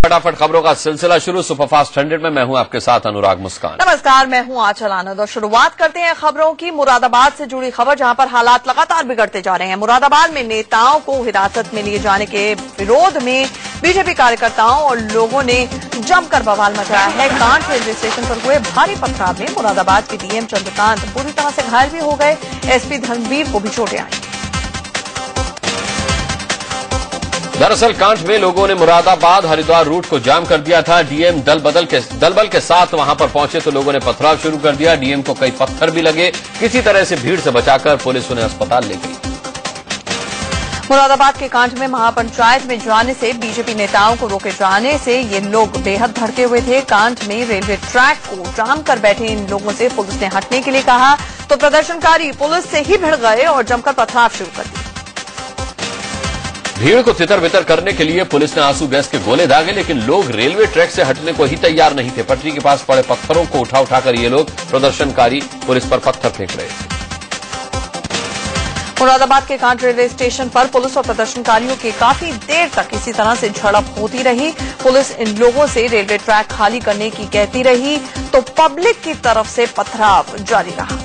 फटाफट खबरों का सिलसिला शुरू। सुपरफास्ट 100 में मैं हूं आपके साथ अनुराग मुस्कान। नमस्कार, मैं हूं आंचल आनंद और शुरुआत करते हैं खबरों की। मुरादाबाद से जुड़ी खबर, जहां पर हालात लगातार बिगड़ते जा रहे हैं। मुरादाबाद में नेताओं को हिरासत में लिए जाने के विरोध में बीजेपी कार्यकर्ताओं और लोगों ने जमकर बवाल मचाया है। कांठ रेलवे स्टेशन पर हुए भारी पथराव में मुरादाबाद के डीएम चंद्रकांत पूरी तरह से घायल भी हो गए। एसपी धर्मवीर को भी चोटें आई। दरअसल कांठ में लोगों ने मुरादाबाद हरिद्वार रूट को जाम कर दिया था। डीएम दल बल के साथ वहां पर पहुंचे तो लोगों ने पथराव शुरू कर दिया। डीएम को कई पत्थर भी लगे। किसी तरह से भीड़ से बचाकर पुलिस उन्हें अस्पताल ले गई। मुरादाबाद के कांठ में महापंचायत में जाने से बीजेपी नेताओं को रोके जाने से ये लोग बेहद भड़के हुए थे। कांठ में रेलवे ट्रैक को जाम कर बैठे इन लोगों से पुलिस ने हटने के लिए कहा तो प्रदर्शनकारी पुलिस से ही भिड़ गए और जमकर पथराव शुरू कर दिया। भीड़ को तितर बितर करने के लिए पुलिस ने आंसू गैस के गोले दागे, लेकिन लोग रेलवे ट्रैक से हटने को ही तैयार नहीं थे। पटरी के पास पड़े पत्थरों को उठाकर ये लोग प्रदर्शनकारी पुलिस पर पत्थर फेंक रहे थे। मुरादाबाद के कांठ रेलवे स्टेशन पर पुलिस और प्रदर्शनकारियों की काफी देर तक इसी तरह से झड़प होती रही। पुलिस इन लोगों से रेलवे ट्रैक खाली करने की कहती रही तो पब्लिक की तरफ से पथराव जारी रहा।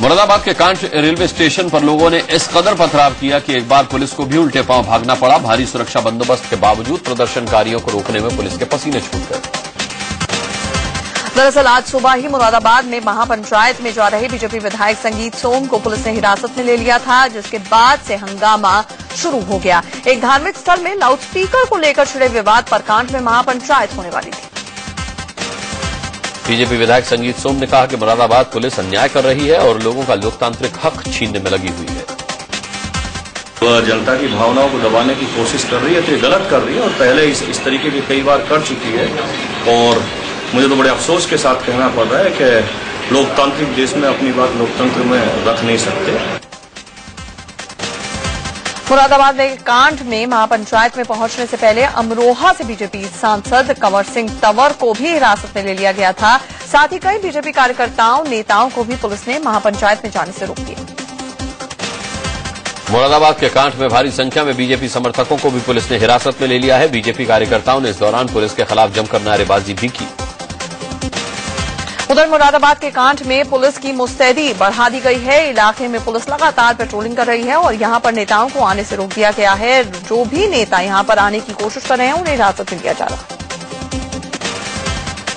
मुरादाबाद के कांठ रेलवे स्टेशन पर लोगों ने इस कदर पथराव किया कि एक बार पुलिस को भी उल्टे पांव भागना पड़ा। भारी सुरक्षा बंदोबस्त के बावजूद प्रदर्शनकारियों को रोकने में पुलिस के पसीने छूट गए। दरअसल आज सुबह ही मुरादाबाद में महापंचायत में जा रहे बीजेपी विधायक संगीत सोम को पुलिस ने हिरासत में ले लिया था, जिसके बाद से हंगामा शुरू हो गया। एक धार्मिक स्थल में लाउडस्पीकर को लेकर छिड़े विवाद पर कांठ में महापंचायत होने वाली थी। बीजेपी विधायक संगीत सोम ने कहा कि मुरादाबाद पुलिस अन्याय कर रही है और लोगों का लोकतांत्रिक हक छीनने में लगी हुई है। वह जनता की भावनाओं को दबाने की कोशिश कर रही है, तो ये गलत कर रही है और पहले इस तरीके की कई बार कर चुकी है। और मुझे तो बड़े अफसोस के साथ कहना पड़ रहा है कि लोकतांत्रिक देश में अपनी बात लोकतंत्र में रख नहीं सकते। मुरादाबाद में कांठ में महापंचायत में पहुंचने से पहले अमरोहा से बीजेपी सांसद कंवर सिंह तंवर को भी हिरासत में ले लिया गया था। साथ ही कई बीजेपी कार्यकर्ताओं नेताओं को भी पुलिस ने महापंचायत में जाने से रोक दिया। मुरादाबाद के कांठ में भारी संख्या में बीजेपी समर्थकों को भी पुलिस ने हिरासत में ले लिया है। बीजेपी कार्यकर्ताओं ने इस दौरान पुलिस के खिलाफ जमकर नारेबाजी भी की। उधर मुरादाबाद के कांठ में पुलिस की मुस्तैदी बढ़ा दी गई है। इलाके में पुलिस लगातार पेट्रोलिंग कर रही है और यहां पर नेताओं को आने से रोक दिया गया है। जो भी नेता यहां पर आने की कोशिश कर रहे हैं उन्हें हिरासत में लिया जा रहा है।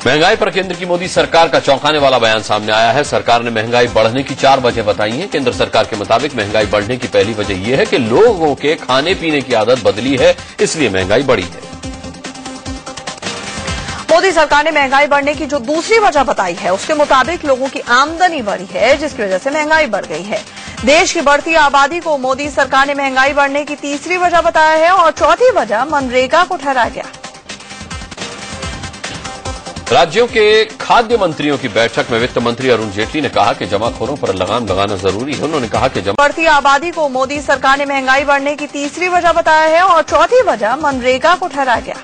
महंगाई पर केंद्र की मोदी सरकार का चौंकाने वाला बयान सामने आया है। सरकार ने महंगाई बढ़ने की 4 वजह बताई हैं। केंद्र सरकार के मुताबिक महंगाई बढ़ने की पहली वजह यह है कि लोगों के खाने पीने की आदत बदली है, इसलिए महंगाई बढ़ी है। मोदी सरकार ने महंगाई बढ़ने की जो दूसरी वजह बताई है, उसके मुताबिक लोगों की आमदनी बढ़ी है, जिसकी वजह से महंगाई बढ़ गई है। देश की बढ़ती आबादी को मोदी सरकार ने महंगाई बढ़ने की तीसरी वजह बताया है और चौथी वजह मनरेगा को ठहराया गया। राज्यों के खाद्य मंत्रियों की बैठक में वित्त मंत्री अरुण जेटली ने कहा कि जमाखोरों पर लगाम लगाना जरूरी है। उन्होंने कहा कि बढ़ती आबादी को मोदी सरकार ने महंगाई बढ़ने की तीसरी वजह बताया है और चौथी वजह मनरेगा को ठहराया गया।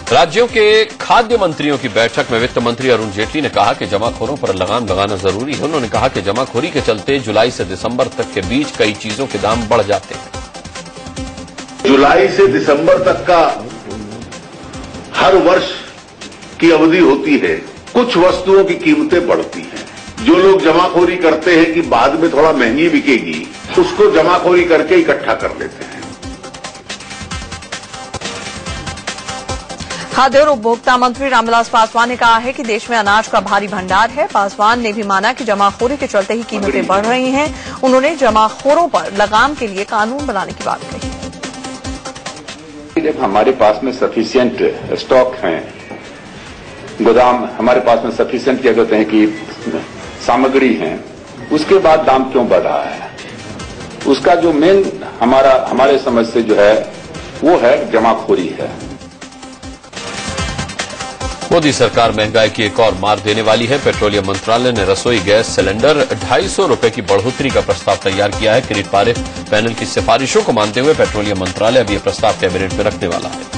राज्यों के खाद्य मंत्रियों की बैठक में वित्त मंत्री अरुण जेटली ने कहा कि जमाखोरों पर लगाम लगाना जरूरी है। उन्होंने कहा कि जमाखोरी के चलते जुलाई से दिसंबर तक के बीच कई चीजों के दाम बढ़ जाते हैं। जुलाई से दिसंबर तक का हर वर्ष की अवधि होती है। कुछ वस्तुओं की कीमतें बढ़ती हैं। जो लोग जमाखोरी करते हैं कि बाद में थोड़ा महंगी बिकेगी, उसको जमाखोरी करके इकट्ठा कर लेते हैं। खाद्य और उपभोक्ता मंत्री रामविलास पासवान ने कहा है कि देश में अनाज का भारी भंडार है। पासवान ने भी माना कि जमाखोरी के चलते ही कीमतें बढ़ रही हैं। उन्होंने जमाखोरों पर लगाम के लिए कानून बनाने की बात कही। जब हमारे पास में सफिशिएंट स्टॉक हैं, गोदाम हमारे पास में सफिशिएंट क्या कहते हैं कि सामग्री है, उसके बाद दाम क्यों बढ़ रहा है? उसका जो मेन हमारे समझ से जो है वो है जमाखोरी है। मोदी सरकार महंगाई की एक और मार देने वाली है। पेट्रोलियम मंत्रालय ने रसोई गैस सिलेंडर 250 रुपए की बढ़ोतरी का प्रस्ताव तैयार किया है। क्रेडिट पारित पैनल की सिफारिशों को मानते हुए पेट्रोलियम मंत्रालय अब यह प्रस्ताव कैबिनेट में रखने वाला है।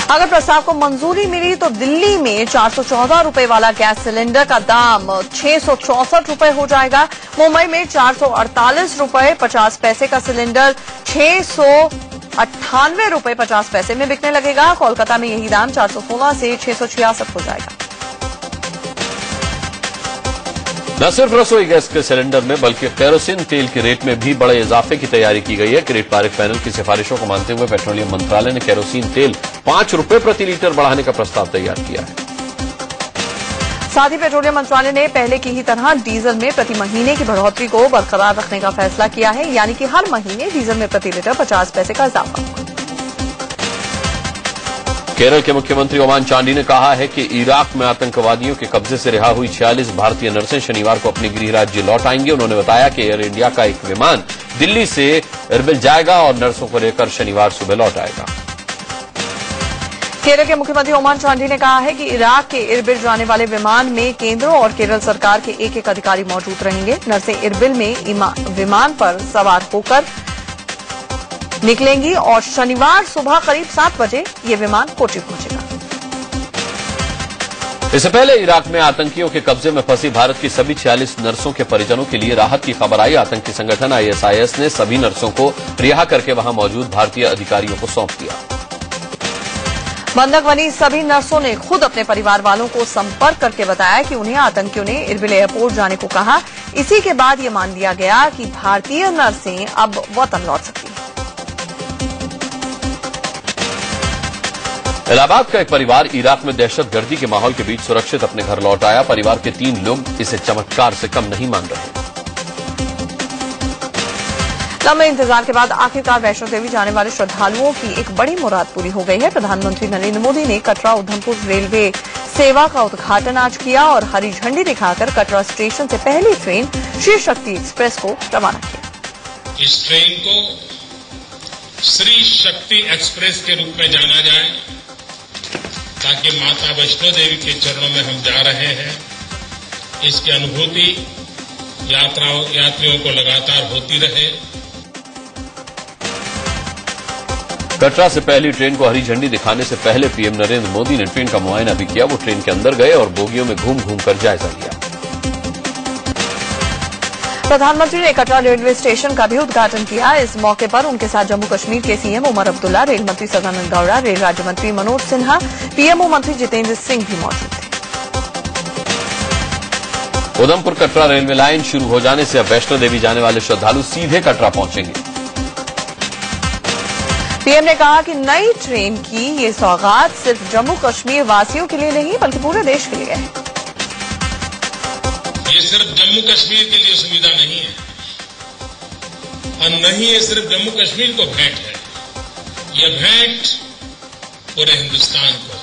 अगर प्रस्ताव को मंजूरी मिली तो दिल्ली में 414 रुपए वाला गैस सिलेंडर का दाम 664 रुपए हो जाएगा। मुंबई में 448 रुपए 50 पैसे का सिलेंडर ₹698.50 में बिकने लगेगा। कोलकाता में यही दाम 416 से 666 हो जाएगा। न सिर्फ रसोई गैस के सिलेंडर में बल्कि केरोसिन तेल के रेट में भी बड़े इजाफे की तैयारी की गई है। क्रेडिट पारित पैनल की सिफारिशों को मानते हुए पेट्रोलियम मंत्रालय ने केरोसिन तेल ₹5 प्रति लीटर बढ़ाने का प्रस्ताव तैयार किया है। साथ ही पेट्रोलियम मंत्रालय ने पहले की ही तरह डीजल में प्रति महीने की बढ़ोतरी को बरकरार रखने का फैसला किया है, यानी कि हर महीने डीजल में प्रति लीटर 50 पैसे का इजाफा होगा। केरल के मुख्यमंत्री ओमान चांडी ने कहा है कि इराक में आतंकवादियों के कब्जे से रिहा हुई 46 भारतीय नर्सें शनिवार को अपने गृह राज्य लौट आएंगी। उन्होंने बताया कि एयर इंडिया का एक विमान दिल्ली से इरबिल जाएगा और नर्सों को लेकर शनिवार सुबह लौट आएगा। केरल के मुख्यमंत्री ओमान चांडी ने कहा है कि इराक के इरबिल जाने वाले विमान में केंद्र और केरल सरकार के एक अधिकारी मौजूद रहेंगे। नर्सें इरबिल में विमान पर सवार होकर निकलेंगी और शनिवार सुबह करीब 7 बजे ये विमान कोची पहुंचेगा। इससे पहले इराक में आतंकियों के कब्जे में फंसी भारत की सभी 46 नर्सों के परिजनों के लिए राहत की खबर आई। आतंकी संगठन ISIS ने सभी नर्सों को रिहा करके वहां मौजूद भारतीय अधिकारियों को सौंप दिया। बंधक बनी सभी नर्सों ने खुद अपने परिवार वालों को संपर्क करके बताया कि उन्हें आतंकियों ने इरबिल एयरपोर्ट जाने को कहा। इसी के बाद ये मान लिया गया कि भारतीय नर्सें अब वतन लौट सकती हैं। इलाहाबाद का एक परिवार इराक में दहशतगर्दी के माहौल के बीच सुरक्षित अपने घर लौट आया। परिवार के 3 लोग इसे चमत्कार से कम नहीं मान रहे। लंबे इंतजार के बाद आखिरकार वैष्णो देवी जाने वाले श्रद्धालुओं की एक बड़ी मुराद पूरी हो गई है। प्रधानमंत्री नरेंद्र मोदी ने कटरा उधमपुर रेलवे सेवा का उद्घाटन आज किया और हरी झंडी दिखाकर कटरा स्टेशन से पहली ट्रेन श्री शक्ति एक्सप्रेस को रवाना किया। इस ट्रेन को श्री शक्ति एक्सप्रेस के रूप में जाना जाए ताकि माता वैष्णो देवी के चरणों में हम जा रहे हैं, इसकी अनुभूति यात्रियों को लगातार होती रहे। कटरा से पहली ट्रेन को हरी झंडी दिखाने से पहले पीएम नरेंद्र मोदी ने ट्रेन का मुआयना भी किया। वो ट्रेन के अंदर गए और बोगियों में घूम घूम कर जायजा लिया। प्रधानमंत्री ने कटरा रेलवे स्टेशन का भी उद्घाटन किया। इस मौके पर उनके साथ जम्मू कश्मीर के सीएम उमर अब्दुल्ला, रेल मंत्री सदानंद गौड़ा, रेल राज्य मंत्री मनोज सिन्हा, पीएमओ मंत्री जितेंद्र सिंह भी मौजूद थे। उधमपुर कटरा रेलवे लाइन शुरू हो जाने से अब वैष्णो देवी जाने वाले श्रद्धालु सीधे कटरा पहुंचेंगे। पीएम ने कहा कि नई ट्रेन की ये सौगात सिर्फ जम्मू कश्मीर वासियों के लिए नहीं बल्कि पूरे देश के लिए है। ये सिर्फ जम्मू कश्मीर के लिए सुविधा नहीं है और नहीं ये सिर्फ जम्मू कश्मीर को भेंट है, ये भेंट पूरे हिंदुस्तान को है,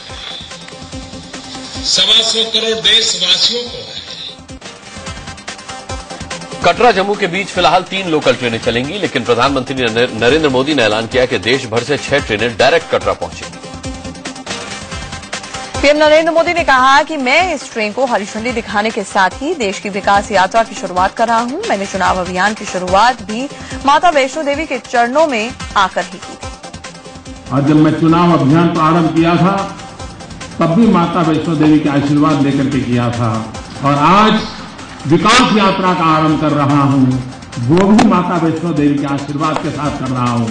125 करोड़ देशवासियों को है। कटरा जम्मू के बीच फिलहाल 3 लोकल ट्रेनें चलेंगी, लेकिन प्रधानमंत्री नरेंद्र मोदी ने ऐलान किया कि देश भर से 6 ट्रेनें डायरेक्ट कटरा पहुंचेंगी। पीएम नरेंद्र मोदी ने कहा कि मैं इस ट्रेन को हरी झंडी दिखाने के साथ ही देश की विकास यात्रा की शुरुआत कर रहा हूं। मैंने चुनाव अभियान की शुरुआत भी माता वैष्णो देवी के चरणों में आकर ही की थी। और जब मैं चुनाव अभियान प्रारंभ किया था तब भी माता वैष्णो देवी के आशीर्वाद लेकर के किया था और आज विकास यात्रा का आरंभ कर रहा हूं, वो भी माता वैष्णो देवी के आशीर्वाद के साथ कर रहा हूं।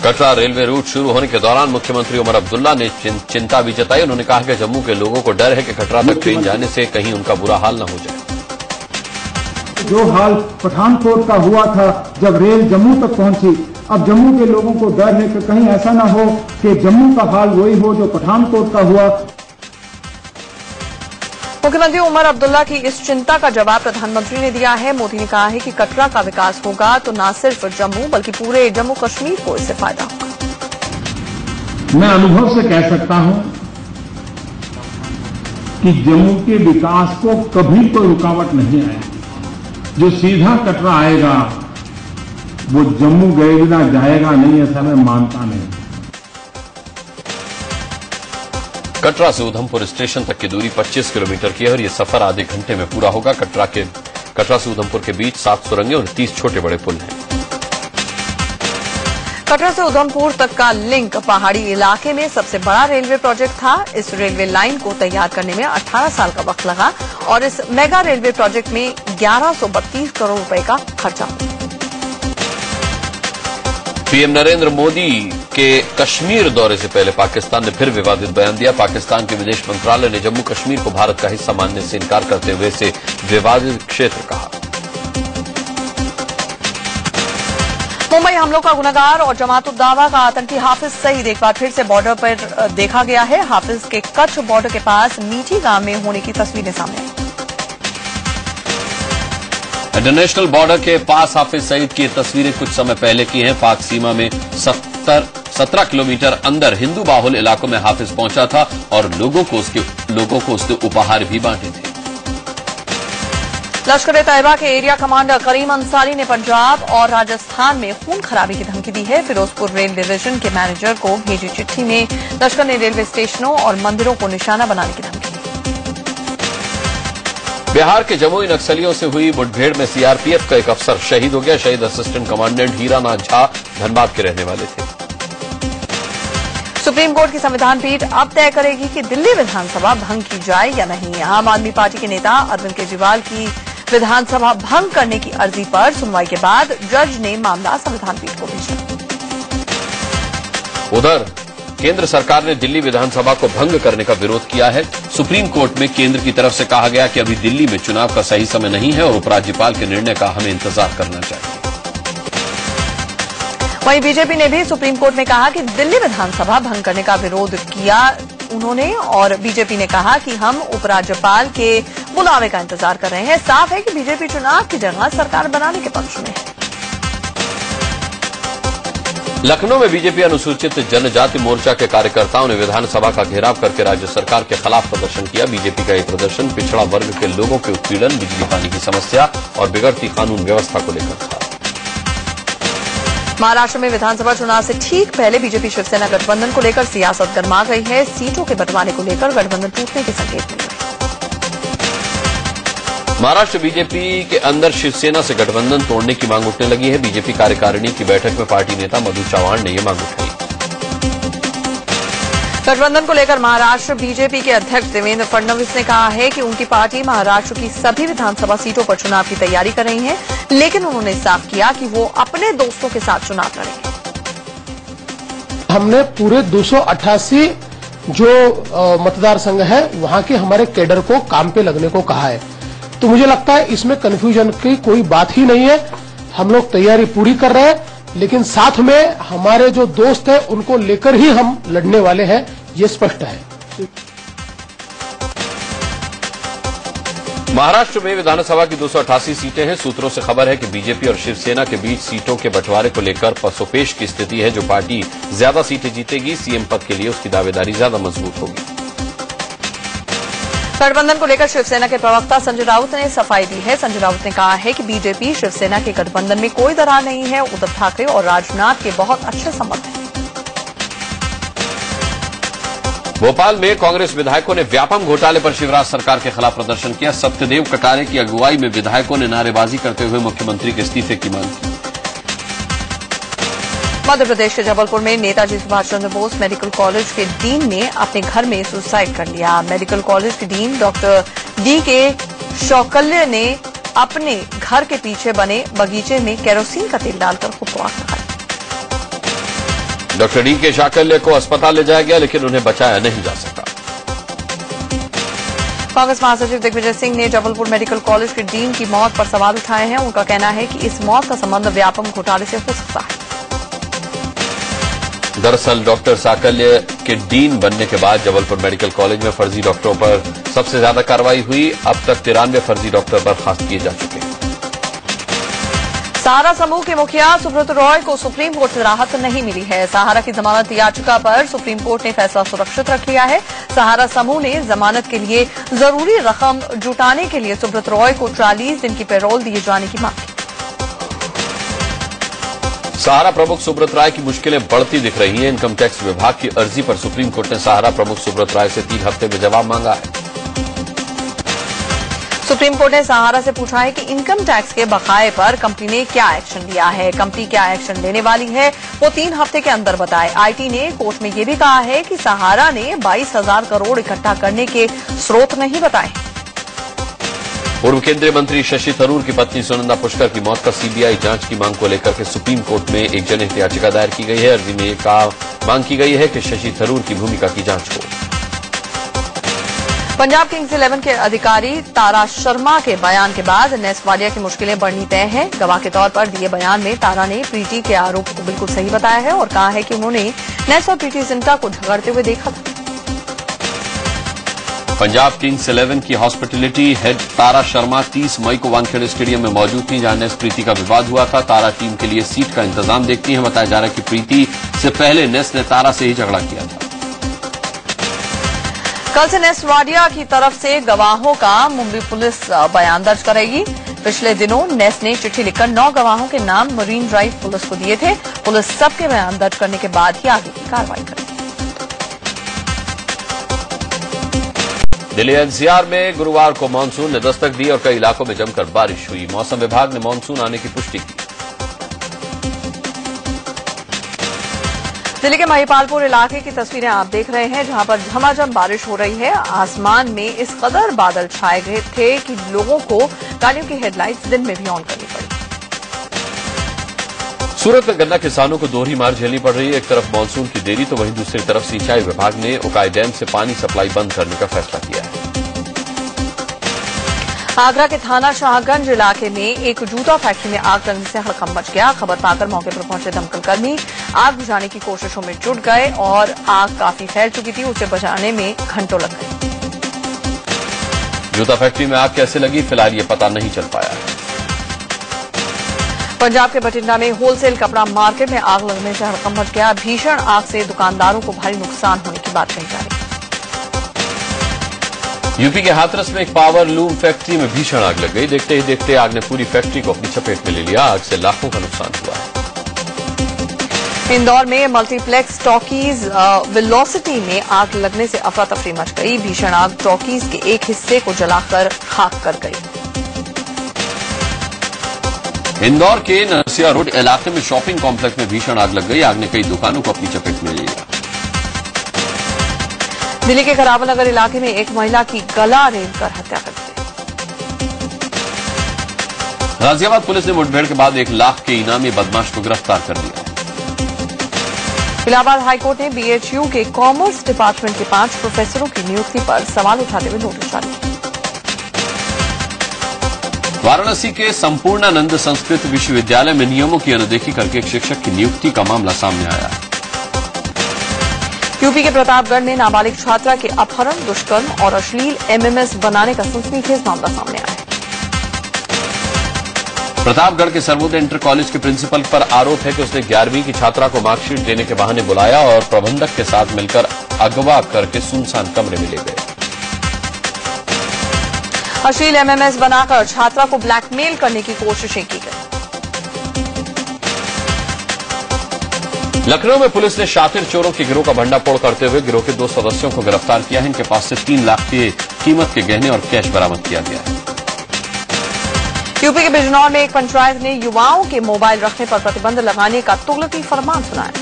कटरा रेलवे रूट शुरू होने के दौरान मुख्यमंत्री उमर अब्दुल्ला ने चिंता भी जताई। उन्होंने कहा कि जम्मू के लोगों को डर है कि कटरा तक ट्रेन जाने से कहीं उनका बुरा हाल न हो जाए। जो हाल पठानकोट का हुआ था जब रेल जम्मू तक पहुंची, अब जम्मू के लोगों को डर है कि कहीं ऐसा न हो कि जम्मू का हाल वही हो जो पठानकोट का हुआ। मुख्यमंत्री उमर अब्दुल्ला की इस चिंता का जवाब प्रधानमंत्री ने दिया है। मोदी ने कहा है कि कटरा का विकास होगा तो न सिर्फ जम्मू बल्कि पूरे जम्मू कश्मीर को इससे फायदा होगा। मैं अनुभव से कह सकता हूं कि जम्मू के विकास को कभी कोई रुकावट नहीं आएगी। जो सीधा कटरा आएगा वो जम्मू गए बिना जाएगा नहीं, ऐसा मैं मानता नहीं। कटरा से उधमपुर स्टेशन तक की दूरी 25 किलोमीटर की है और ये सफर आधे घंटे में पूरा होगा। कटरा से उधमपुर के बीच 7 सुरंगें और 30 छोटे बड़े पुल हैं। कटरा से उधमपुर तक का लिंक पहाड़ी इलाके में सबसे बड़ा रेलवे प्रोजेक्ट था। इस रेलवे लाइन को तैयार करने में 18 साल का वक्त लगा और इस मेगा रेलवे प्रोजेक्ट में 1132 करोड़ रुपए का खर्चा हुआ। पीएम नरेंद्र मोदी के कश्मीर दौरे से पहले पाकिस्तान ने फिर विवादित बयान दिया। पाकिस्तान के विदेश मंत्रालय ने जम्मू कश्मीर को भारत का हिस्सा मानने से इनकार करते हुए इसे विवादित क्षेत्र कहा। मुंबई हमलों का गुनहगार और जमात-उद-दावा का आतंकी हाफिज सईद एक बार फिर से बॉर्डर पर देखा गया है। हाफिज के कच्छ बॉर्डर के पास मीठी गांव में होने की तस्वीरें सामने आई। इंटरनेशनल बॉर्डर के पास हाफिज सईद की तस्वीरें कुछ समय पहले की हैं। पाक सीमा में 17 किलोमीटर अंदर हिंदू बाहुल इलाकों में हाफिज पहुंचा था और लोगों को उसने उपहार भी बांटे थे। लश्कर-ए-तैयबा के एरिया कमांडर करीम अंसारी ने पंजाब और राजस्थान में खून खराबी की धमकी दी है। फिरोजपुर रेल डिवीजन के मैनेजर को भेजी चिट्ठी में लश्कर ने रेलवे स्टेशनों और मंदिरों को निशाना बनाने की धमकी दी। बिहार के जमुई नक्सलियों से हुई मुठभेड़ में सीआरपीएफ का एक अफसर शहीद हो गया। शहीद असिस्टेंट कमांडेंट हीरानाथ झा धनबाद के रहने वाले थे। सुप्रीम कोर्ट की संविधान पीठ अब तय करेगी कि दिल्ली विधानसभा भंग की जाए या नहीं। आम आदमी पार्टी के नेता अरविंद केजरीवाल की विधानसभा भंग करने की अर्जी पर सुनवाई के बाद जज ने मामला संविधान पीठ को भेजा। उधर केंद्र सरकार ने दिल्ली विधानसभा को भंग करने का विरोध किया है। सुप्रीम कोर्ट में केंद्र की तरफ से कहा गया कि अभी दिल्ली में चुनाव का सही समय नहीं है और उपराज्यपाल के निर्णय का हमें इंतजार करना चाहिए। वहीं बीजेपी ने भी सुप्रीम कोर्ट में कहा कि दिल्ली विधानसभा भंग करने का विरोध किया उन्होंने, और बीजेपी ने कहा कि हम उपराज्यपाल के बुलावे का इंतजार कर रहे हैं। साफ है कि बीजेपी चुनाव की जगह सरकार बनाने के पक्ष में है। लखनऊ में बीजेपी अनुसूचित जनजाति मोर्चा के कार्यकर्ताओं ने विधानसभा का घेराव करके राज्य सरकार के खिलाफ प्रदर्शन किया। बीजेपी का यह प्रदर्शन पिछड़ा वर्ग के लोगों के उत्पीड़न, बिजली पानी की समस्या और बिगड़ती कानून व्यवस्था को लेकर था। महाराष्ट्र में विधानसभा चुनाव से ठीक पहले बीजेपी शिवसेना गठबंधन को लेकर सियासत गर्मा गई है। सीटों के बंटवारे को लेकर गठबंधन टूटने के संकेत मिले। महाराष्ट्र बीजेपी के अंदर शिवसेना से गठबंधन तोड़ने की मांग उठने लगी है। बीजेपी कार्यकारिणी की बैठक में पार्टी नेता मधु चव्हाण ने यह मांग उठाई। गठबंधन को लेकर महाराष्ट्र बीजेपी के अध्यक्ष देवेंद्र फडणवीस ने कहा है कि उनकी पार्टी महाराष्ट्र की सभी विधानसभा सीटों पर चुनाव की तैयारी कर रही है, लेकिन उन्होंने साफ किया कि वो अपने दोस्तों के साथ चुनाव लड़ेंगे। हमने पूरे 288 जो मतदार संघ है वहां के हमारे कैडर को काम पे लगने को कहा है। तो मुझे लगता है इसमें कन्फ्यूजन की कोई बात ही नहीं है। हम लोग तैयारी पूरी कर रहे हैं, लेकिन साथ में हमारे जो दोस्त हैं उनको लेकर ही हम लड़ने वाले हैं, ये स्पष्ट है। महाराष्ट्र में विधानसभा की 288 सीटें हैं। सूत्रों से खबर है कि बीजेपी और शिवसेना के बीच सीटों के बंटवारे को लेकर पसोपेश की स्थिति है। जो पार्टी ज्यादा सीटें जीतेगी, सीएम पद के लिए उसकी दावेदारी ज्यादा मजबूत होगी। गठबंधन को लेकर शिवसेना के प्रवक्ता संजय राउत ने सफाई दी है। संजय राउत ने कहा है कि बीजेपी शिवसेना के गठबंधन में कोई दरार नहीं है। उद्धव ठाकरे और राजनाथ के बहुत अच्छे संबंध हैं। भोपाल में कांग्रेस विधायकों ने व्यापम घोटाले पर शिवराज सरकार के खिलाफ प्रदर्शन किया। सत्यदेव कटारे की अगुवाई में विधायकों ने नारेबाजी करते हुए मुख्यमंत्री के इस्तीफे की मांग की। मध्य प्रदेश के जबलपुर में नेताजी सुभाष चंद्र बोस मेडिकल कॉलेज के डीन ने अपने घर में सुसाइड कर लिया। मेडिकल कॉलेज के डीन डॉक्टर डी के शौकल्य ने अपने घर के पीछे बने बगीचे में केरोसिन का तेल डालकर खुद को आग लगाई। डॉक्टर डी के शौकल्य को अस्पताल ले जाया गया, लेकिन उन्हें बचाया नहीं जा सका। कांग्रेस महासचिव दिग्विजय सिंह ने जबलपुर मेडिकल कॉलेज के डीन की मौत पर सवाल उठाए हैं। उनका कहना है कि इस मौत का संबंध व्यापम घोटाले से हो सकता है। दरअसल डॉक्टर साकल्य के डीन बनने के बाद जबलपुर मेडिकल कॉलेज में फर्जी डॉक्टरों पर सबसे ज्यादा कार्रवाई हुई। अब तक 93 फर्जी डॉक्टर बर्खास्त किए जा चुके हैं। सहारा समूह के मुखिया सुब्रत रॉय को सुप्रीम कोर्ट से राहत नहीं मिली है। सहारा की जमानत याचिका पर सुप्रीम कोर्ट ने फैसला सुरक्षित रख लिया है। सहारा समूह ने जमानत के लिए जरूरी रकम जुटाने के लिए सुब्रत रॉय को 40 दिन की पैरोल दिए जाने की मांग की। सहारा प्रमुख सुब्रत राय की मुश्किलें बढ़ती दिख रही हैं। इनकम टैक्स विभाग की अर्जी पर सुप्रीम कोर्ट ने सहारा प्रमुख सुब्रत राय से 3 हफ्ते में जवाब मांगा है। सुप्रीम कोर्ट ने सहारा से पूछा है कि इनकम टैक्स के बकाये पर कंपनी ने क्या एक्शन लिया है। कंपनी क्या एक्शन लेने वाली है वो 3 हफ्ते के अंदर बताए। आईटी ने कोर्ट में ये भी कहा है कि सहारा ने 22,000 करोड़ इकट्ठा करने के स्रोत नहीं बताए। पूर्व केंद्रीय मंत्री शशि थरूर की पत्नी सुनंदा पुष्कर की मौत पर सीबीआई जांच की मांग को लेकर के सुप्रीम कोर्ट में एक जनहित याचिका दायर की गई है। अर्जी में एक मांग की गई है कि शशि थरूर की भूमिका की जांच हो। पंजाब किंग्स 11 के अधिकारी तारा शर्मा के बयान के बाद नेस वाडिया की मुश्किलें बढ़नी तय हैं। गवाह के तौर पर दिए बयान में तारा ने प्रीति के आरोप को बिल्कुल सही बताया है और कहा है कि उन्होंने नेस और प्रीति जिंटा को झगड़ते हुए देखा था। पंजाब किंग्स 11 की हॉस्पिटलिटी हेड तारा शर्मा 30 मई को वानखेड़े स्टेडियम में मौजूद थी, जहां नेस प्रीति का विवाद हुआ था। तारा टीम के लिए सीट का इंतजाम देखती हैं। बताया जा रहा है कि प्रीति से पहले नेस ने तारा से ही झगड़ा किया था। कल से नेस वाडिया की तरफ से गवाहों का मुंबई पुलिस बयान दर्ज करेगी। पिछले दिनों नेस ने चिट्ठी लिखकर 9 गवाहों के नाम मरीन ड्राइव पुलिस को दिए थे। पुलिस सबके बयान दर्ज करने के बाद ही आगे की कार्रवाई करेगी। दिल्ली एनसीआर में गुरुवार को मानसून ने दस्तक दी और कई इलाकों में जमकर बारिश हुई। मौसम विभाग ने मानसून आने की पुष्टि की। दिल्ली के महिपालपुर इलाके की तस्वीरें आप देख रहे हैं, जहां पर झमाझम बारिश हो रही है। आसमान में इस कदर बादल छाए गए थे कि लोगों को गाड़ियों की हेडलाइट्स दिन में भी ऑन करनी पड़ी। सूरत में गन्ना किसानों को दोहरी मार झेलनी पड़ रही है। एक तरफ मानसून की देरी तो वहीं दूसरी तरफ सिंचाई विभाग ने उकाई डैम से पानी सप्लाई बंद करने का फैसला किया है। आगरा के थाना शाहगंज इलाके में एक जूता फैक्ट्री में आग लगने से हड़कंप मच गया। खबर पाकर मौके पर पहुंचे दमकल कर्मी आग बुझाने की कोशिशों में जुट गए और आग काफी फैल चुकी थी, उसे बुझाने में घंटों लग गए। जूता फैक्ट्री में आग कैसे लगी, फिलहाल ये पता नहीं चल पाया है। पंजाब के बठिंडा में होलसेल कपड़ा मार्केट में आग लगने से हड़कंप मच गया। भीषण आग से दुकानदारों को भारी नुकसान होने की बात कही जा रही है। यूपी के हाथरस में एक पावर लूम फैक्ट्री में भीषण आग लग गई। देखते ही देखते आग ने पूरी फैक्ट्री को अपनी चपेट में ले लिया। आग से लाखों का नुकसान हुआ है। इंदौर में मल्टीप्लेक्स टॉकीज वेलोसिटी में आग लगने से अफरा तफरी मच गई। भीषण आग टॉकीज के एक हिस्से को जलाकर खाक कर गई। इंदौर के नरसिया रोड इलाके में शॉपिंग कॉम्प्लेक्स में भीषण आग लग गई। आग ने कई दुकानों को अपनी चपेट में ले लिया। दिल्ली के करावल नगर इलाके में एक महिला की गला रेंगकर हत्या कर दी। गाजियाबाद पुलिस ने मुठभेड़ के बाद 1 लाख के इनामी बदमाश को गिरफ्तार कर लिया। इलाहाबाद हाईकोर्ट ने बीएचयू के कॉमर्स डिपार्टमेंट के 5 प्रोफेसरों की नियुक्ति पर सवाल उठाते हुए नोटिस जारी किया। वाराणसी के संपूर्णानंद संस्कृत विश्वविद्यालय में नियमों की अनदेखी करके एक शिक्षक की नियुक्ति का मामला सामने आया है। यूपी के प्रतापगढ़ में नाबालिग छात्रा के अपहरण, दुष्कर्म और अश्लील एमएमएस बनाने का सनसनीखेज मामला सामने आया है। प्रतापगढ़ के सर्वोदय इंटर कॉलेज के प्रिंसिपल पर आरोप है कि उसने 11वीं की छात्रा को मार्कशीट देने के बहाने बुलाया और प्रबंधक के साथ मिलकर अगवा करके सुनसान कमरे में ले गए। अश्लील एमएमएस बनाकर छात्रा को ब्लैकमेल करने की कोशिशें की गई। लखनऊ में पुलिस ने शातिर चोरों के गिरोह का भंडाफोड़ करते हुए गिरोह के 2 सदस्यों को गिरफ्तार किया है। इनके पास से 3 लाख की कीमत के गहने और कैश बरामद किया गया है। यूपी के बिजनौर में एक पंचायत ने युवाओं के मोबाइल रखने पर प्रतिबंध लगाने का तुगलकी फरमान सुनाया।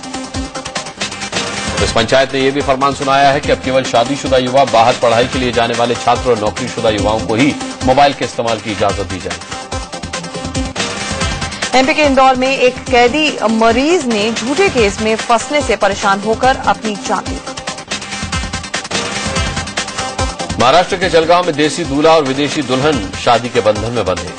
इस पंचायत ने यह भी फरमान सुनाया है कि अब केवल शादीशुदा युवा, बाहर पढ़ाई के लिए जाने वाले छात्र और नौकरीशुदा युवाओं को ही मोबाइल के इस्तेमाल की इजाजत दी जाएगी। एमपी के इंदौर में एक कैदी मरीज ने झूठे केस में फंसने से परेशान होकर अपनी जान दी। महाराष्ट्र के जलगांव में देसी दूल्हा और विदेशी दुल्हन शादी के बंधन में बंधे।